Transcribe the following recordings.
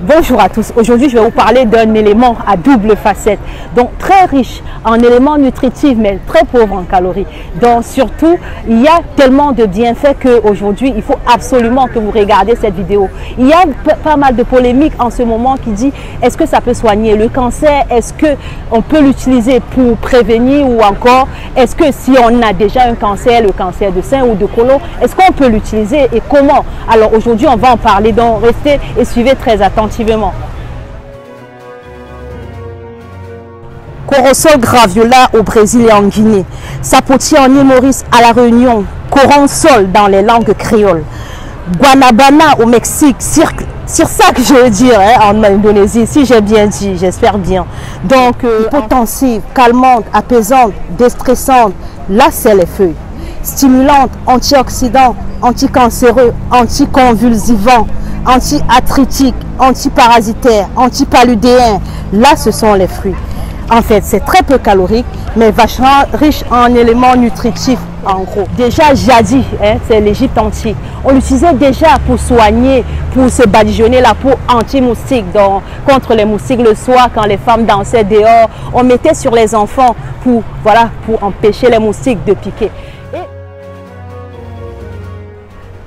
Bonjour à tous. Aujourd'hui, je vais vous parler d'un élément à double facette. Donc, très riche en éléments nutritifs, mais très pauvre en calories. Donc, surtout, il y a tellement de bienfaits qu'aujourd'hui, il faut absolument que vous regardiez cette vidéo. Il y a pas mal de polémiques en ce moment qui dit, est-ce que ça peut soigner le cancer? Est-ce qu'on peut l'utiliser pour prévenir ou encore, est-ce que si on a déjà un cancer, le cancer de sein ou de côlon, est-ce qu'on peut l'utiliser et comment? Alors, aujourd'hui, on va en parler. Donc, restez et suivez très attentivement. Corosol graviola au Brésil et en Guinée, sapotier en île Maurice à la Réunion, coronsol dans les langues créoles, guanabana au Mexique, cirsac je veux dire en Indonésie, si j'ai bien dit, j'espère bien. Donc hypotensive, calmante, apaisante, déstressante, là c'est les feuilles. Stimulante, antioxydant, anticancéreux, anticonvulsivant, anti-arthritique, antiparasitaire, antipaludéen. Là, ce sont les fruits. En fait, c'est très peu calorique, mais vachement riche en éléments nutritifs, en gros. Déjà, jadis, c'est l'Égypte antique. On l'utilisait déjà pour soigner, pour se badigeonner la peau anti-moustique, donc contre les moustiques le soir, quand les femmes dansaient dehors. On mettait sur les enfants pour, voilà, pour empêcher les moustiques de piquer.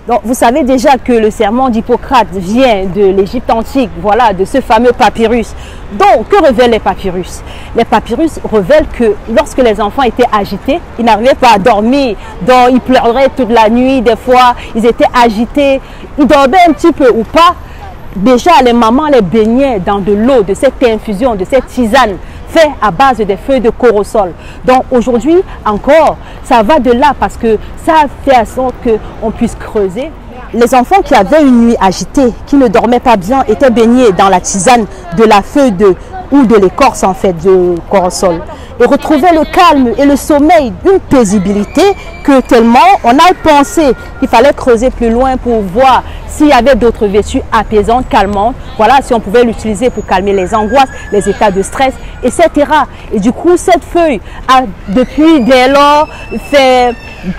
Donc, vous savez déjà que le serment d'Hippocrate vient de l'Égypte antique, voilà, de ce fameux papyrus. Donc, que révèlent les papyrus? Les papyrus révèlent que lorsque les enfants étaient agités, ils n'arrivaient pas à dormir. Donc, ils pleuraient toute la nuit, des fois, ils étaient agités, ils dormaient un petit peu ou pas. Déjà, les mamans les baignaient dans de l'eau, de cette infusion, de cette tisane fait à base des feuilles de corosol. Donc aujourd'hui encore, ça va de là parce que ça fait en sorte qu'on puisse creuser. Les enfants qui avaient une nuit agitée, qui ne dormaient pas bien, étaient baignés dans la tisane de la feuille ou de l'écorce en fait de corosol et retrouvaient le calme et le sommeil, une paisibilité que tellement on a pensé qu'il fallait creuser plus loin pour voir s'il y avait d'autres vertus apaisantes, calmantes, voilà, si on pouvait l'utiliser pour calmer les angoisses, les états de stress, etc. Et du coup, cette feuille a depuis dès lors fait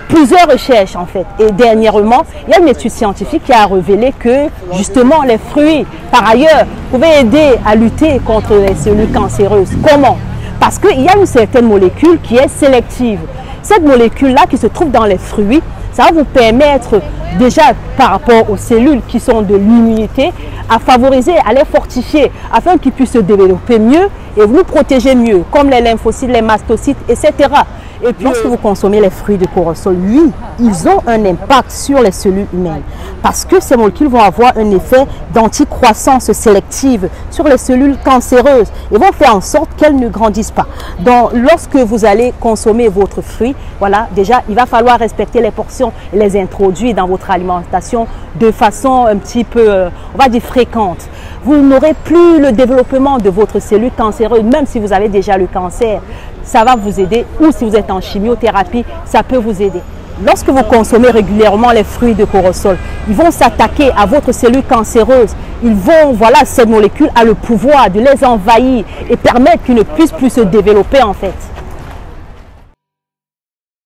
plusieurs recherches en fait. Et dernièrement, il y a une étude scientifique qui a révélé que justement les fruits, par ailleurs, pouvaient aider à lutter contre les cellules cancéreuses. Comment? Parce qu'il y a une certaine molécule qui est sélective. Cette molécule-là qui se trouve dans les fruits, ça va vous permettre déjà par rapport aux cellules qui sont de l'immunité à favoriser, à les fortifier afin qu'ils puissent se développer mieux et vous protéger mieux, comme les lymphocytes, les mastocytes, etc. Et puis, lorsque vous consommez les fruits de corosol, oui, ils ont un impact sur les cellules humaines parce que ces molécules vont avoir un effet d'anticroissance sélective sur les cellules cancéreuses et vont faire en sorte qu'elles ne grandissent pas. Donc, lorsque vous allez consommer votre fruit, voilà, déjà, il va falloir respecter les portions et les introduire dans votre alimentation de façon un petit peu, on va dire, fréquente. Vous n'aurez plus le développement de votre cellule cancéreuse, même si vous avez déjà le cancer. Ça va vous aider, ou si vous êtes en chimiothérapie, ça peut vous aider. Lorsque vous consommez régulièrement les fruits de corosol, ils vont s'attaquer à votre cellule cancéreuse. Ils vont, voilà, cette molécule a le pouvoir de les envahir et permettre qu'ils ne puissent plus se développer en fait.